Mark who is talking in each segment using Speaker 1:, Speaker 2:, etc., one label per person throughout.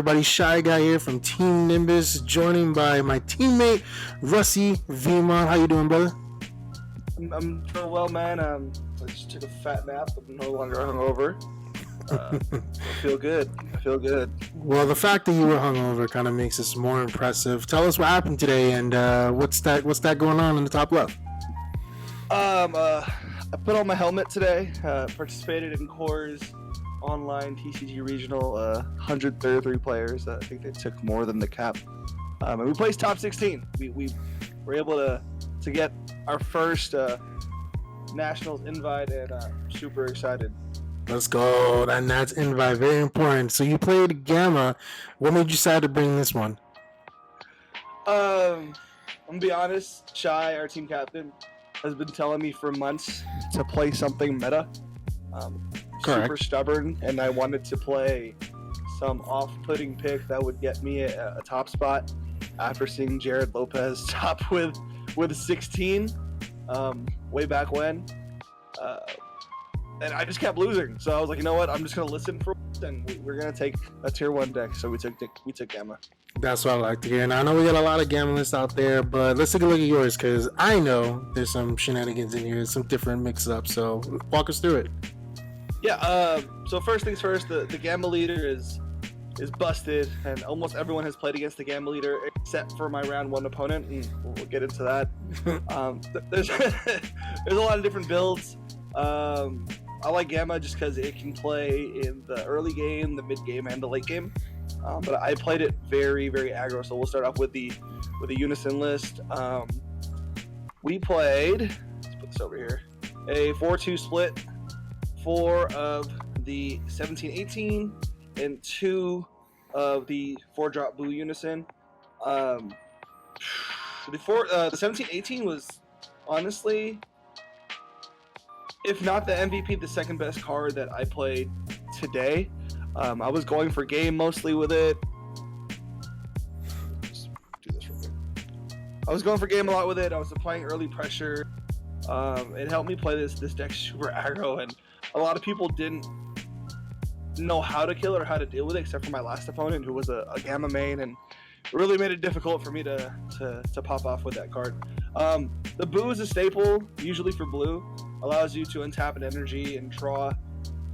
Speaker 1: everybody? Shy Guy here from Team Nimbus, joining by my teammate Russie Vimon. How you doing, brother?
Speaker 2: I'm doing well, man. I just took a fat nap. I'm no longer hungover. I feel good.
Speaker 1: Well, the fact that you were hungover kind of makes this more impressive. Tell us what happened today, and what's that going on in the top left?
Speaker 2: I put on my helmet today. Participated in Core's online TCG regional. 133 players. I think they took more than the cap. And we placed top 16. We were able to get our first nationals invite, and super excited.
Speaker 1: Let's go. And that's invite, very important. So you played Gamma. What made you decide to bring this one?
Speaker 2: I'm gonna be honest. Shy, our team captain, has been telling me for months to play something meta.
Speaker 1: Correct.
Speaker 2: Super stubborn, and I wanted to play some off-putting pick that would get me a top spot. After seeing Jared Lopez top with 16 way back when, and I just kept losing. So I was like, you know what? I'm just gonna listen for it, and we're gonna take a tier 1 deck. So we took Gamma.
Speaker 1: That's what I like to hear. And I know we got a lot of Gamma lists out there, but let's take a look at yours, because I know there's some shenanigans in here, some different mix-ups. So walk us through it.
Speaker 2: Yeah. So first things first, the Gamma leader is busted, and almost everyone has played against the Gamma leader except for my round 1 opponent, and we'll get into that. There's a lot of different builds. I like Gamma just because it can play in the early game, the mid game, and the late game. But I played it very, very aggro. So we'll start off with the unison list. We played, let's put this over here, a 4-2 split, 4 of the 17-18 and 2 of the 4-drop blue unison. The 17-18 was honestly, if not the MVP, the second best card that I played today. I was going for game mostly with it. Just do this real quick. I was going for game a lot with it. I was applying early pressure. It helped me play this deck super aggro, and a lot of people didn't know how to kill it or how to deal with it, except for my last opponent, who was a Gamma main, and it really made it difficult for me to pop off with that card. The Boo is a staple, usually for blue. Allows you to untap an energy and draw.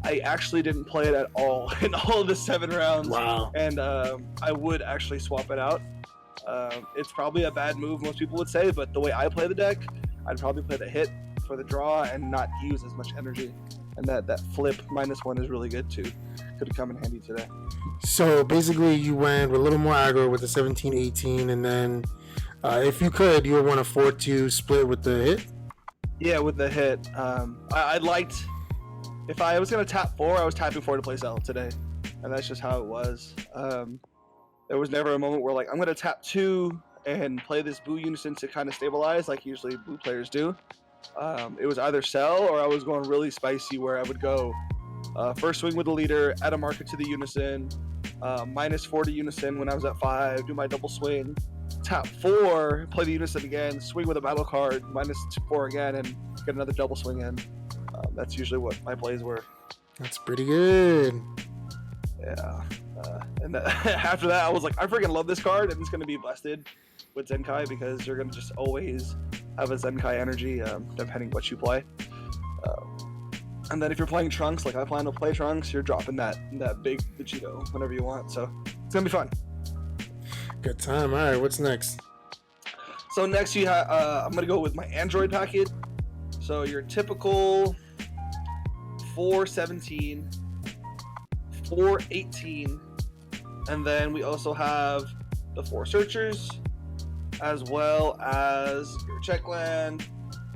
Speaker 2: I actually didn't play it at all in all of the 7 rounds.
Speaker 1: Wow.
Speaker 2: And I would actually swap it out. It's probably a bad move, most people would say, but the way I play the deck, I'd probably play the hit for the draw and not use as much energy. And that flip -1 is really good too. Could have come in handy today.
Speaker 1: So basically you went with a little more aggro with the 17-18, and then if you could, you would want a 4-2 split with the hit?
Speaker 2: Yeah, with the hit. I liked, if I was going to tap 4, I was tapping 4 to play Cell today. And that's just how it was. There was never a moment where, like, I'm going to tap 2 and play this Boo unison to kind of stabilize, like usually Boo players do. It was either Cell, or I was going really spicy, where I would go first swing with the leader, add a marker to the unison, -4 to unison when I was at 5, do my double swing, tap 4, play the unison again, swing with a battle card, -4 again, and get another double swing in. That's usually what my plays were.
Speaker 1: That's pretty good.
Speaker 2: Yeah. And after that, I was like, I freaking love this card, and it's going to be busted with Zenkai, because you're going to just always have a Zenkai energy, depending what you play. And then if you're playing Trunks, like I plan to play Trunks, you're dropping that big Vegito whenever you want. So it's going to be fun.
Speaker 1: Good time. All right, what's next?
Speaker 2: So next you have, I'm going to go with my Android package. So your typical 4-17, 4-18, and then we also have the 4 searchers, as well as your checkland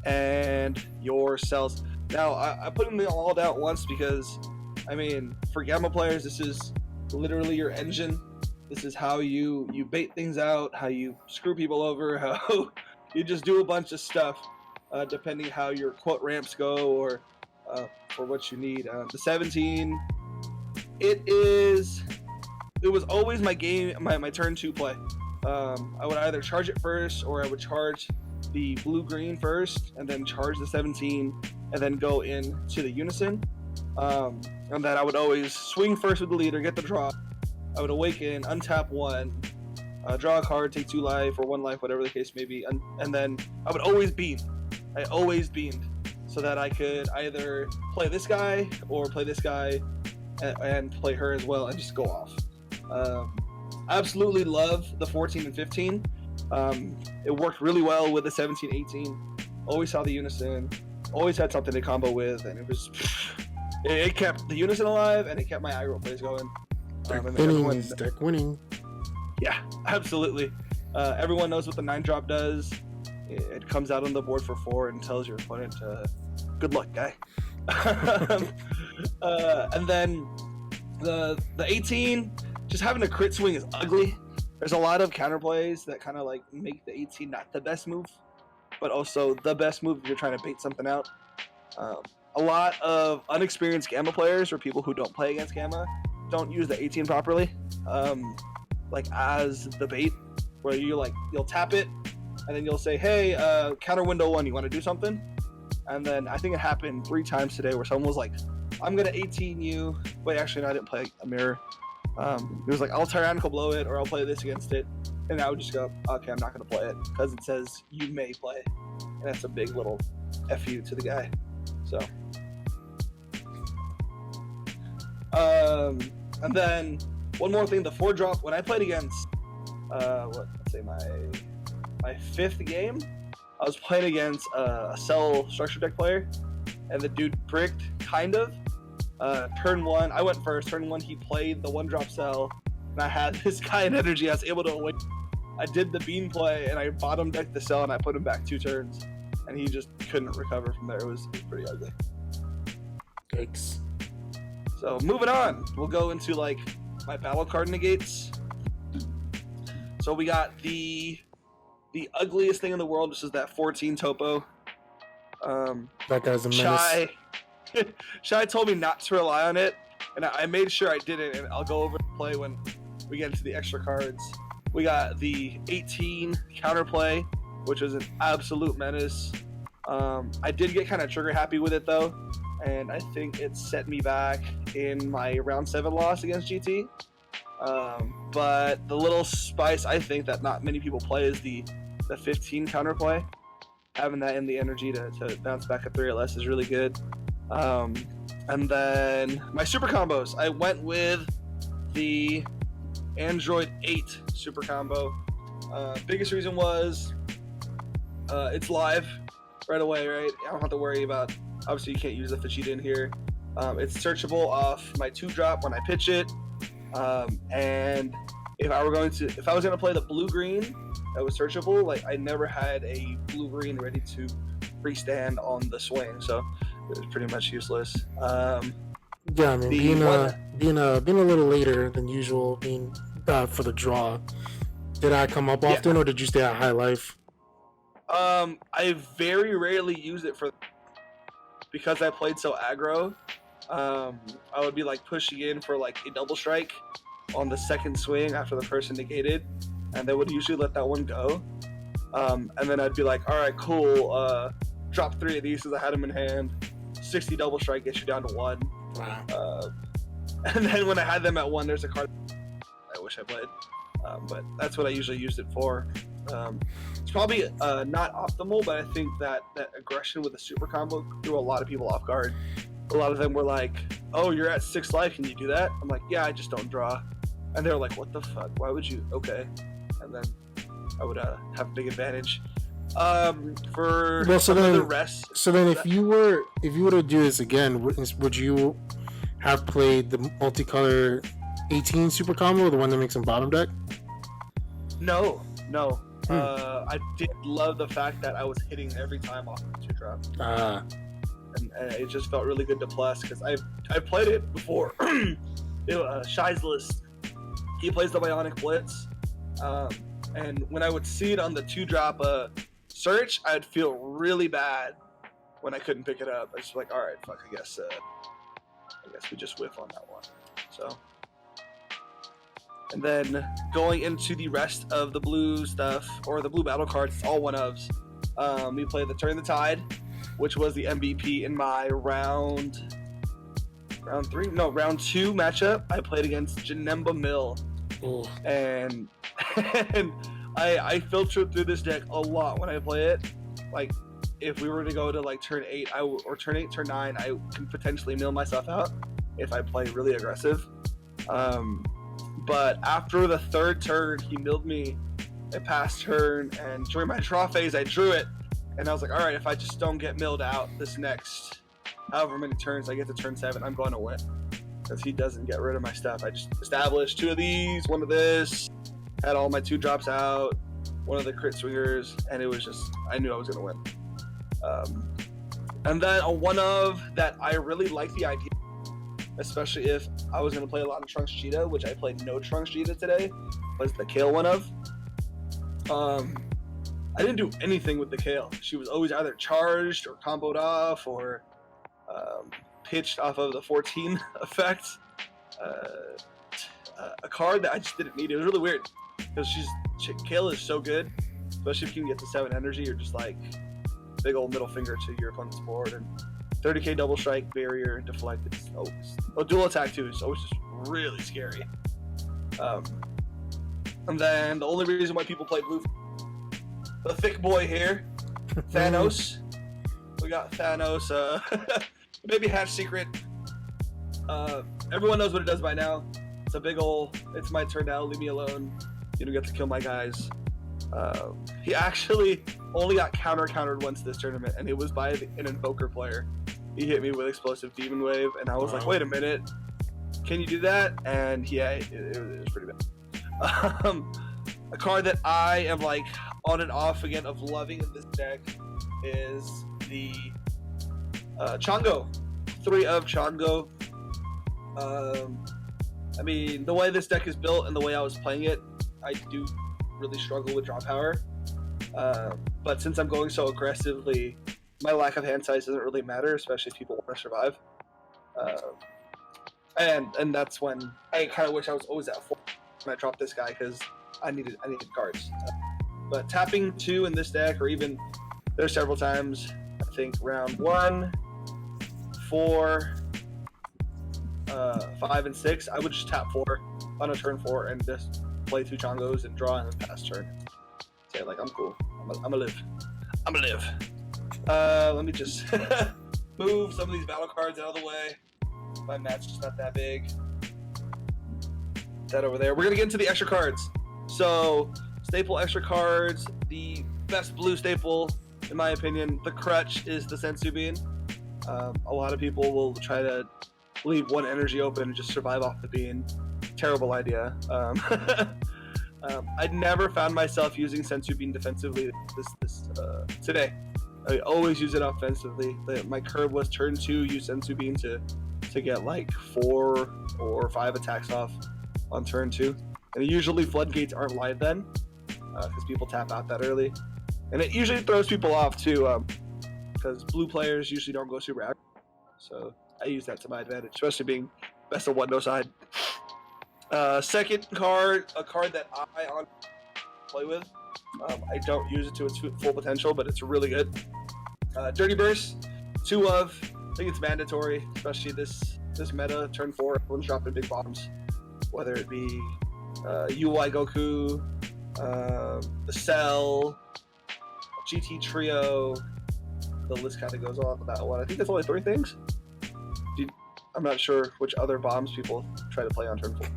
Speaker 2: and your cells. Now, I put them all down at once because, I mean, for Gamma players, this is literally your engine. This is how you bait things out, how you screw people over, how you just do a bunch of stuff, depending how your quote ramps go, or for what you need. The 17, it was always my turn 2 play. I would either charge it first, or I would charge the blue-green first, and then charge the 17, and then go into the unison. And then I would always swing first with the leader, get the draw, I would awaken, untap 1, draw a card, take 2 life or 1 life, whatever the case may be, and then I would always beam. I always beamed so that I could either play this guy or play this guy and play her as well and just go off. Absolutely love the 14 and 15. It worked really well with the 17, 18. Always saw the unison. Always had something to combo with, and it kept the unison alive and it kept my aggro plays going.
Speaker 1: Deck winning.
Speaker 2: Yeah, absolutely. Everyone knows what the 9-drop does. It comes out on the board for 4 and tells your opponent, good luck, guy. And then the 18, just having a crit swing is ugly. There's a lot of counterplays that kind of like make the 18 not the best move, but also the best move if you're trying to bait something out. A lot of unexperienced Gamma players or people who don't play against Gamma don't use the 18 properly, like as the bait, where you'll tap it and then you'll say, hey, counter window 1, you want to do something? And then I think it happened 3 times today where someone was like, I'm gonna 18 you. Wait, actually, no, I didn't play a mirror. It was like, I'll tyrannical blow it or I'll play this against it, and I would just go, okay, I'm not gonna play it because it says you may play, and that's a big little fu to the guy. So and then one more thing, the 4-drop, when I played against let's say my 5th game, I was playing against a cell structure deck player, and the dude bricked kind of. Turn 1, I went first. Turn 1, he played the 1-drop cell, and I had this guy in energy. I was able to win. I did the bean play, and I bottom decked the cell, and I put him back 2 turns, and he just couldn't recover from there. It was pretty ugly.
Speaker 1: Yikes.
Speaker 2: So moving on, we'll go into like my battle card negates. So we got the ugliest thing in the world, which is that 14 topo.
Speaker 1: That guy's a menace.
Speaker 2: Shai told me not to rely on it, and I made sure I didn't, and I'll go over the play when we get into the extra cards. We got the 18 counterplay, which is an absolute menace. I did get kind of trigger happy with it though, and I think it set me back in my round 7 loss against GT. But the little spice I think that not many people play is the 15 counterplay. Having that in the energy to bounce back a 3 or less is really good. And then my super combos, I went with the Android 8 super combo. Biggest reason was it's live right away, right? I don't have to worry about, obviously you can't use the Fajita in here. It's searchable off my 2-drop when I pitch it. And if I was gonna play the blue-green that was searchable, like I never had a blue-green ready to freestand on the swing, so it was pretty much useless.
Speaker 1: Yeah, I mean, being a little later than usual, being for the draw. Did I come up often, or did you stay at high life?
Speaker 2: I very rarely used it because I played so aggro. I would be like pushing in for like a double strike on the 2nd swing after the person negated, and they would usually let that one go. And then I'd be like, all right, cool. Drop 3 of these because I had them in hand. 60 double strike gets you down to 1.
Speaker 1: Wow.
Speaker 2: And then when I had them at 1, there's a card I wish I played. But that's what I usually used it for. It's probably not optimal, but I think that aggression with the super combo threw a lot of people off guard. A lot of them were like, oh, you're at 6 life, can you do that? I'm like, yeah, I just don't draw. And they were like, what the fuck? Why would you? Okay. And then I would have a big advantage. The rest.
Speaker 1: So then, if you were to do this again, would you have played the multicolor 18 super combo, the one that makes them bottom deck?
Speaker 2: No. I did love the fact that I was hitting every time off the 2-drop. And it just felt really good to plus because I've played it before. Shai's list, he plays the Bionic Blitz, and when I would see it on the 2-drop search, I'd feel really bad when I couldn't pick it up. I was just like, all right, fuck, I guess we just whiff on that one. So, and then going into the rest of the blue stuff, or the blue battle cards, it's all 1-ofs. We play the Turn the Tide, which was the MVP in my round 2 matchup. I played against Janemba Mill.
Speaker 1: Ooh.
Speaker 2: and and I filter through this deck a lot when I play it. Like, if we were to go to like turn 8, or turn 8, turn 9, I can potentially mill myself out if I play really aggressive. But after the 3rd turn, he milled me a past turn, and during my draw phase, I drew it, and I was like, all right, if I just don't get milled out this next however many turns I get to turn 7, I'm going to win. Because he doesn't get rid of my stuff. I just established 2 of these, 1 of this, had all my 2 drops out, 1 of the crit swingers, and it was just, I knew I was going to win. And then a 1 of that I really like the idea, especially if I was going to play a lot of Trunks Cheetah, which I played no Trunks Cheetah today, was the Kale 1 of. I didn't do anything with the Kale. She was always either charged or comboed off or pitched off of the 14 effect. A card that I just didn't need. It was really weird because Kale is so good, especially if you can get to 7 energy or just like big old middle finger to your opponent's board. And 30k double strike, barrier, deflect. It's always, dual attack too is always just really scary. And then the only reason why people play blue, the thick boy here, Thanos. We got Thanos. Maybe Hatch Secret. Everyone knows what it does by now. It's a big ol', it's my turn now, leave me alone. You don't get to kill my guys. He actually only got countered once this tournament, and it was by an Invoker player. He hit me with Explosive Demon Wave, and I was like, wait a minute, can you do that? And yeah, it was pretty bad. A card that I am like on and off again of loving in this deck is the Chongo. 3 of Chongo. I mean, the way this deck is built and the way I was playing it, I do really struggle with draw power. But since I'm going so aggressively, my lack of hand size doesn't really matter, especially if people want to survive. And that's when I kind of wish I was always at 4 when I dropped this guy, because I needed cards. But tapping 2 in this deck, or even there's several times, I think round 1, 4, 5, and 6, I would just tap 4 on a turn 4 and just play 2 Chongos and draw and then pass turn. Say like, I'm cool. I'm gonna live. Let me just move some of these battle cards out of the way. My map's just not that big. That over there. We're gonna get into the extra cards. So, staple extra cards. The best blue staple, in my opinion, the Coretcg is the Sensu Bean. A lot of people will try to leave 1 energy open and just survive off the bean. Terrible idea. I'd never found myself using Sensu Bean defensively today. I always use it offensively. My curve was turn 2, use Sensu Bean to get like 4 or 5 attacks off on turn 2. And usually floodgates aren't live then, because people tap out that early. And it usually throws people off too, because blue players usually don't go super active. So I use that to my advantage, especially being best of 1 no side. Second card, a card that I play with. I don't use it to its full potential, but it's really good. Dirty Burst, 2 of. I think it's mandatory, especially this meta. Turn 4, everyone's dropping big bombs, whether it be UI Goku, the Cell, GT Trio. The list kind of goes on with that one. I think that's only 3 things. I'm not sure which other bombs people try to play on turn 4.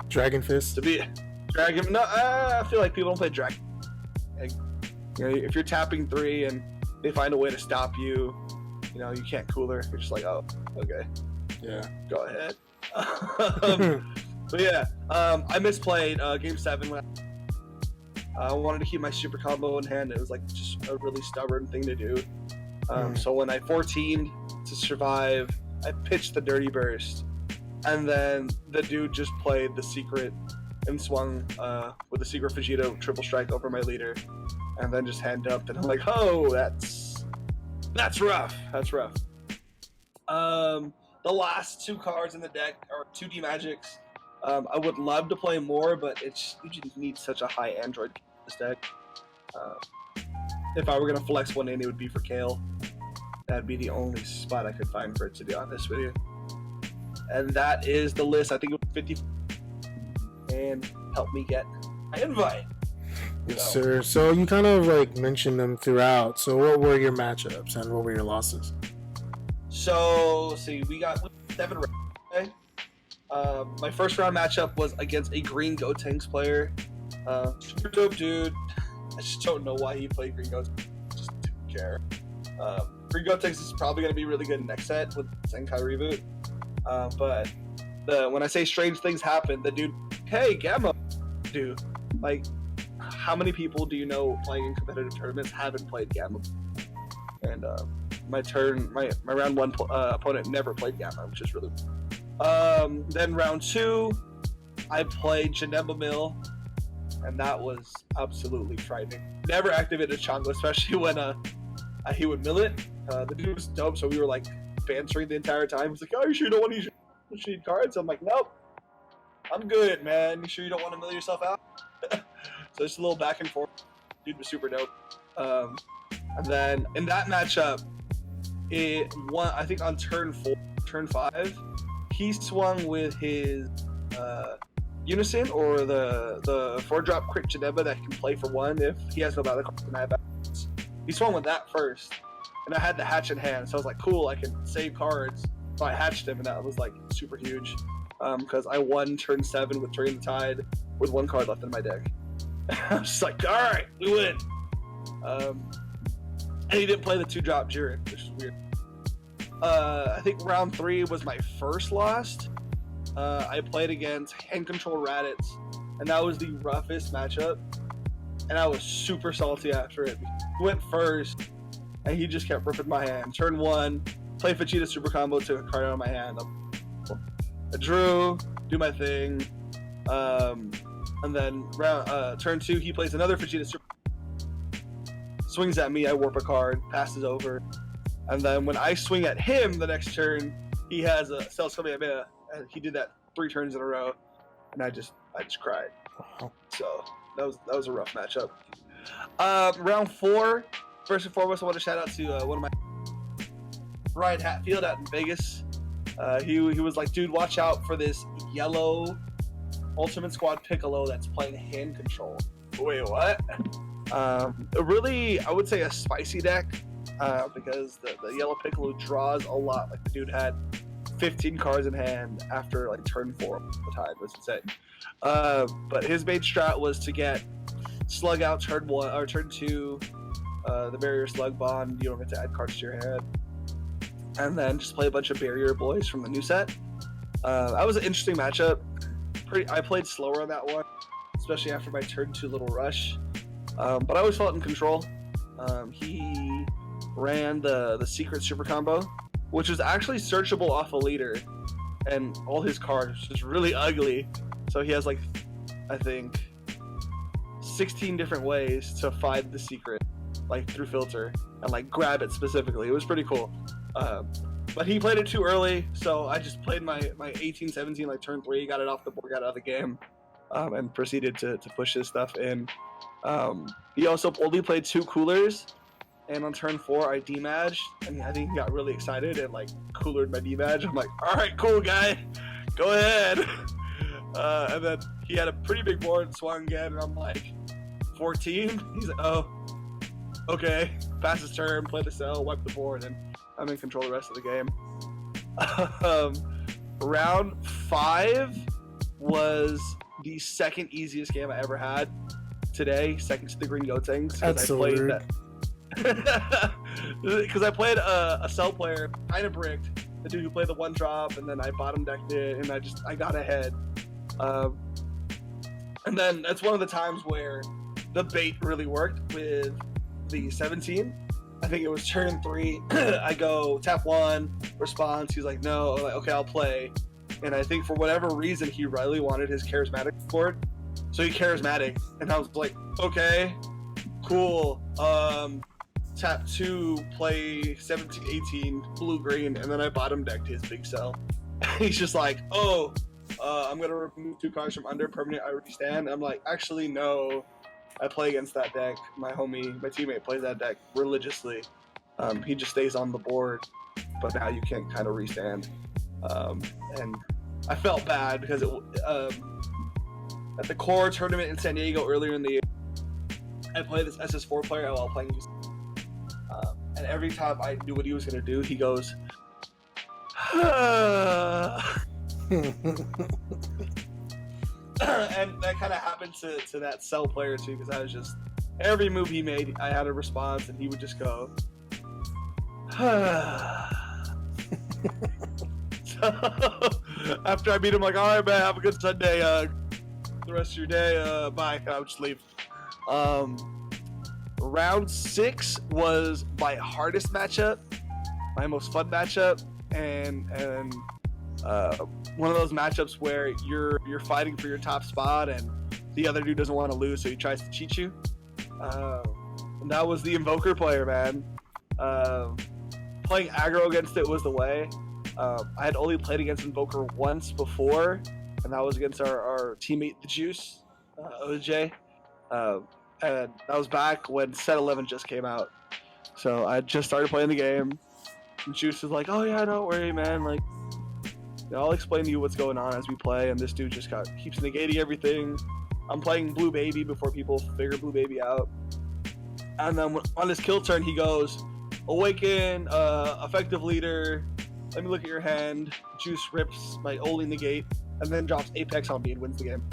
Speaker 1: Dragon Fist.
Speaker 2: To be Dragon. No, I feel like people don't play Dragon. Like, you know, if you're tapping 3 and they find a way to stop you, you know, you can't cooler. You're just like, oh, okay.
Speaker 1: Yeah.
Speaker 2: Go ahead. But yeah, I misplayed Game 7 when I wanted to keep my super combo in hand. It was like just a really stubborn thing to do. So when I 14'd to survive, I pitched the Dirty Burst, and then the dude just played the secret and swung with the secret Vegeta triple strike over my leader, and then just hand dumped, and I'm like, oh, that's rough. That's rough. The last 2 cards in the deck are 2D Magics. I would love to play more, but you just need such a high Android in this deck. If I were gonna flex one in, it would be for Kale. That'd be the only spot I could find for it, to be honest with you. And that is the list. I think it was 50. And helped me get my invite.
Speaker 1: Yes, sir. So you kind of like mentioned them throughout. So what were your matchups and what were your losses?
Speaker 2: So, see, we got 7 rounds today. My first round matchup was against a green Gotenks player. Super dope dude. I just don't know why he played green Gotenks. Just didn't care. Green Gotenks is probably going to be really good next set with Zenkai Reboot. But when I say strange things happen, the dude, hey, Gamma, dude, like, how many people do you know playing in competitive tournaments haven't played Gamma? And my round 1 opponent never played Gamma, which is really then round 2, I played Janemba Mill, and that was absolutely frightening. Never activated Chongo, especially when he would mill it. The dude was dope, so we were like bantering the entire time. He's like, "Oh, you sure you don't want to use your machine cards?" I'm like, "Nope, I'm good, man. You sure you don't want to mill yourself out?" So just a little back and forth. Dude was super dope. And then in that matchup, it won. I think on turn 5, he swung with his Unison or the 4-drop crit Janemba that can play for 1 if he has no battle cards and I have battle cards. He swung with that first, and I had the hatch in hand, so I was like, cool, I can save cards. So I hatched him, and that was like super huge because I won turn 7 with Turning the Tide with 1 card left in my deck. I was just like, all right, we win. And he didn't play the 2-drop Jiren, which is weird. I think round 3 was my first loss. I played against Hand Control Raditz, and that was the roughest matchup. And I was super salty after it. He went first, and he just kept ripping my hand. Turn 1, play Vegeta Super Combo, took a card out of my hand. I drew, do my thing, and then turn 2, he plays another Vegeta Super, swings at me, I warp a card, passes over, and then when I swing at him the next turn, he has a Cells Kamehameha, and he did that 3 turns in a row, and I just cried. So that was a rough matchup. Round 4, first and foremost, I want to shout out to one of my Ryan Hatfield out in Vegas. He was like, dude, watch out for this yellow Ultimate Squad Piccolo that's playing hand control. Wait, what? Really, I would say a spicy deck because the yellow Piccolo draws a lot. Like the dude had 15 cards in hand after like turn 4 of the time. It was insane. But his main strat was to get Slug out turn 1 or turn 2, the Barrier Slug Bond. You don't get to add cards to your hand, and then just play a bunch of Barrier Boys from the new set. That was an interesting matchup. I played slower on that one, especially after my turn 2 little rush. But I always felt in control. He ran the secret super combo, which was actually searchable off a leader, and all his cards was just really ugly. So he has like, I think, 16 different ways to find the secret, like through filter, and like grab it specifically. It was pretty cool. But he played it too early, so I just played my 18-17 like turn 3, got it off the board, got out of the game, and proceeded to push his stuff in. He also only played 2 coolers, and on turn 4 I demadged, and I think he got really excited and like coolered my demadge. I'm like, all right, cool guy, go ahead. And then he had a pretty big board and swung again, and I'm like, 14? He's like, oh, okay. Pass his turn, play the cell, wipe the board, and I'm in control the rest of the game. Round 5 was the second easiest game I ever had today, second to the Green Gotenks.
Speaker 1: That's so weird.
Speaker 2: Because I played a cell player, kind of bricked, the dude who played the 1-drop, and then I bottom decked it, and I got ahead. And then that's one of the times where the bait really worked with the 17. I think it was turn 3. I go tap 1, response. He's like, no. I'm like, okay, I'll play. And I think for whatever reason, he really wanted his charismatic board. So he charismatic. And I was like, okay, cool. Tap 2, play 17, 18, blue, green. And then I bottom decked his big cell. He's just like, oh, I'm going to remove 2 cards from under permanent I stand. I'm like, actually, no. I play against that deck. My teammate plays that deck religiously. He just stays on the board, but now you can't kind of restand. And I felt bad because at the core tournament in San Diego earlier in the year. I played this SS4 player while playing and every time I knew what he was going to do, he goes, and that kind of happened to that Cell player too, because I was just, every move he made, I had a response, and he would just go, so after I beat him, like, all right, man, have a good Sunday, the rest of your day, bye, and I would just leave. Round 6 was my hardest matchup, my most fun matchup, and one of those matchups where you're fighting for your top spot and the other dude doesn't want to lose, so he tries to cheat you. And that was the Invoker player, man. Playing aggro against it was the way. I had only played against Invoker once before, and that was against our teammate the Juice, OJ. And that was back when Set 11 just came out. So I just started playing the game. And Juice was like, oh yeah, don't worry, man. Like, I'll explain to you what's going on as we play. And this dude just keeps negating everything. I'm playing Blue Baby before people figure Blue Baby out. And then on his kill turn, he goes, awaken, effective leader. Let me look at your hand. Juice rips my only negate, and then drops Apex on me and wins the game.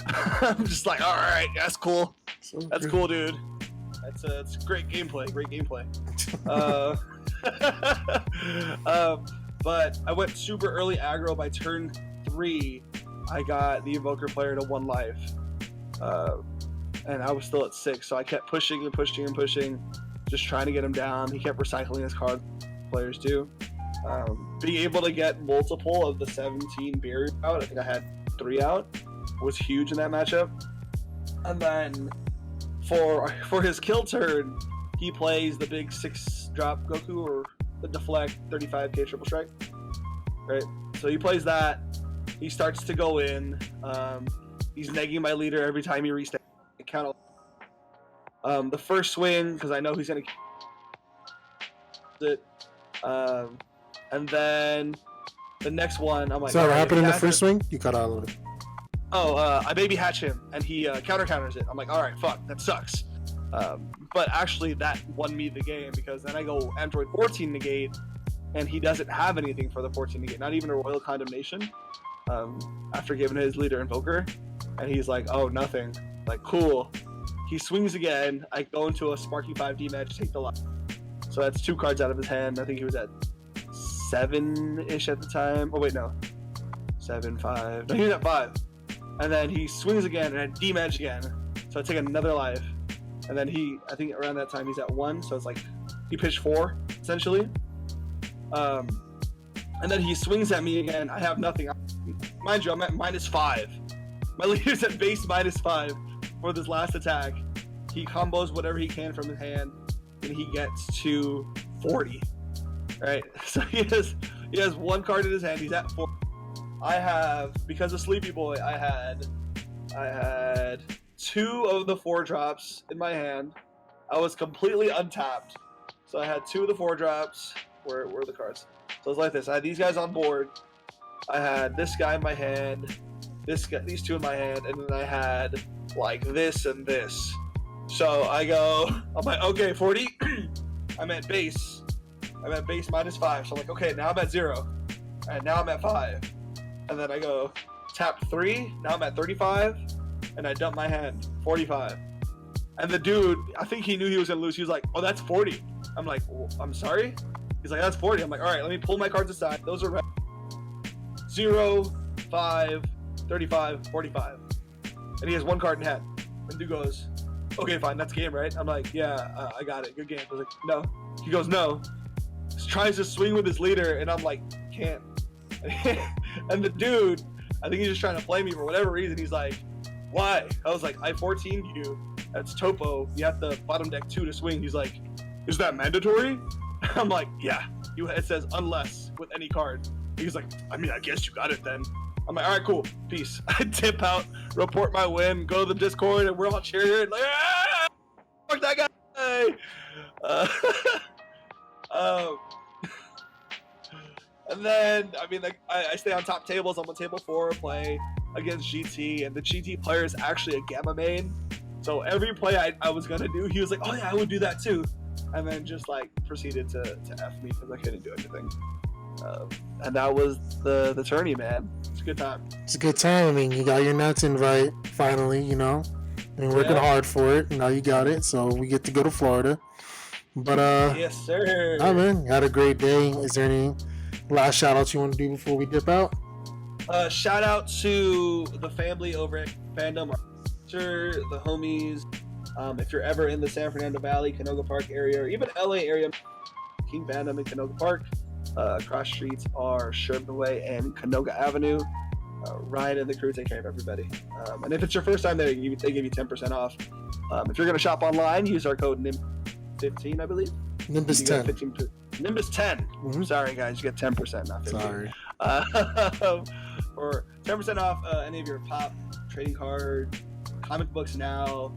Speaker 2: I'm just like, all right, that's cool. That's cool, dude. It's great gameplay. Great gameplay. But I went super early aggro. By turn 3, I got the Invoker player to 1 life, and I was still at 6. So I kept pushing and pushing and pushing, just trying to get him down. He kept recycling his card. Players do. Being able to get multiple of the 17 barriers out, I think I had 3 out, was huge in that matchup. And then for his kill turn, he plays the big 6-drop Goku, or the deflect 35k triple strike, right? So he plays that. He starts to go in. He's negging my leader every time he restarts. Count. The first swing, because I know he's gonna it. And then the next one, I'm like,
Speaker 1: so what happened in the first swing? You cut out of it.
Speaker 2: Oh, I baby hatch him, and he counters it. I'm like, all right, fuck, that sucks. But actually, that won me the game, because then I go Android 14 negate, and he doesn't have anything for the 14 negate, not even a Royal Condemnation, after giving his leader Invoker. And he's like, oh, nothing. Like, cool. He swings again. I go into a Sparky 5D match, take the life. So that's 2 cards out of his hand. I think he was at 7-ish at the time. Oh, wait, no. 7, 5. No, he was at 5. And then he swings again, and I dematch again. So I take another life. And then I think around that time, he's at 1. So it's like, he pitched 4, essentially. And then he swings at me again. I have nothing. Mind you, I'm at -5. My leader's at base -5 for this last attack. He combos whatever he can from his hand, and he gets to 40. Right? So he has 1 card in his hand. He's at 4. I have, because of Sleepy Boy, I had 2 of the 4 drops in my hand. I was completely untapped. So I had 2 of the 4 drops. Where are the cards? So it's like this. I had these guys on board. I had this guy in my hand. These 2 in my hand. And then I had like this and this. So I'm like, okay, 40. I'm at base. I'm at base -5. So I'm like, okay, now I'm at 0. And now I'm at 5. And then I go tap 3. Now I'm at 35. And I dump my hand, 45. And the dude, I think he knew he was gonna lose. He was like, oh, that's 40. I'm like, well, I'm sorry? He's like, that's 40. I'm like, all right, let me pull my cards aside. Those are 0, 5, 35, 45. And he has 1 card in hand. And dude goes, okay, fine, that's game, right? I'm like, yeah, I got it, good game. I was like, no. He goes, no. He tries to swing with his leader, and I'm like, can't. And the dude, I think he's just trying to play me for whatever reason. He's like, why? I was like, I 14'd you. That's Topo. You have to bottom deck 2 to swing. He's like, is that mandatory? I'm like, yeah. It says unless with any card. He's like, I mean, I guess you got it then. I'm like, all right, cool. Peace. I tip out, report my win, go to the Discord, and we're all cheering. Like, ah! Fuck that guy! And then, I mean, like, I stay on top tables. I'm on table 4, play. against GT, and the GT player is actually a Gamma main. So every play I was gonna do, he was like, "Oh yeah, I would do that too," and then just like proceeded to F me because I couldn't do anything. And that was the tourney, man. It's a good time.
Speaker 1: It's a good time. I mean, you got your Nats invite finally. You know, been working hard for it. Now you got it, so we get to go to Florida. But
Speaker 2: yes, sir.
Speaker 1: I mean, had a great day. Is there any last shout outs you want to do before we dip out?
Speaker 2: Shout out to the family over at Fandom, the homies. If you're ever in the San Fernando Valley, Canoga Park area, or even LA area, King Fandom and Canoga Park. Cross streets are Sherman Way and Canoga Avenue. Ryan and the crew take care of everybody. And if it's your first time there, they give you 10% off. If you're going to shop online, use our code NIM15, I believe.
Speaker 1: Nimbus 10.
Speaker 2: Nimbus 10. Mm-hmm. Sorry, guys. You get 10%, not 15.
Speaker 1: Sorry.
Speaker 2: For 10% off any of your pop, trading card, comic books now,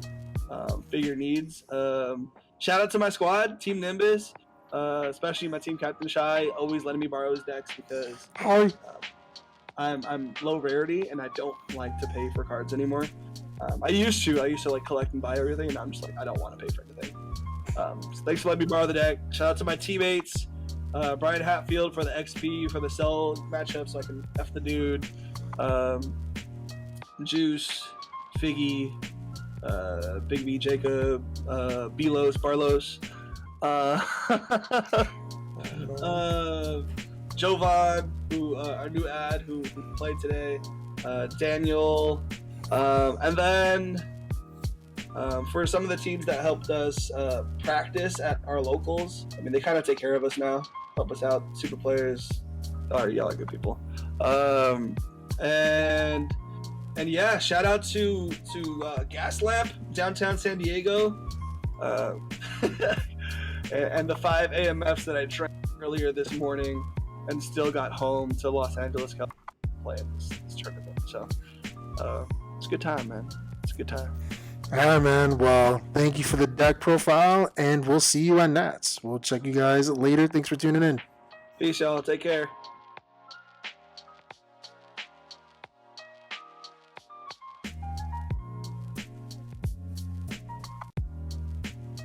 Speaker 2: figure needs. Shout out to my squad, Team Nimbus. Especially my team captain Shy, always letting me borrow his decks because I'm low rarity and I don't like to pay for cards anymore. I used to like collect and buy everything, and I'm just like I don't want to pay for anything. So thanks for letting me borrow the deck. Shout out to my teammates, Brian Hatfield for the XP for the cell matchup, so I can F the dude. Juice, Figgy, Big B, Jacob, Belos, Barlos. Jovan, who our new ad who played today, Daniel, and then for some of the teams that helped us practice at our locals. I mean, they kind of take care of us now, help us out. Super players, y'all are good people. And yeah, shout out to Gas Lamp downtown San Diego. And the 5 AMFs that I trained earlier this morning and still got home to Los Angeles playing this tournament. So it's a good time, man. It's a good time.
Speaker 1: All right, man. Well, thank you for the deck profile, and we'll see you at Nats. We'll check you guys later. Thanks for tuning in.
Speaker 2: Peace, y'all. Take care.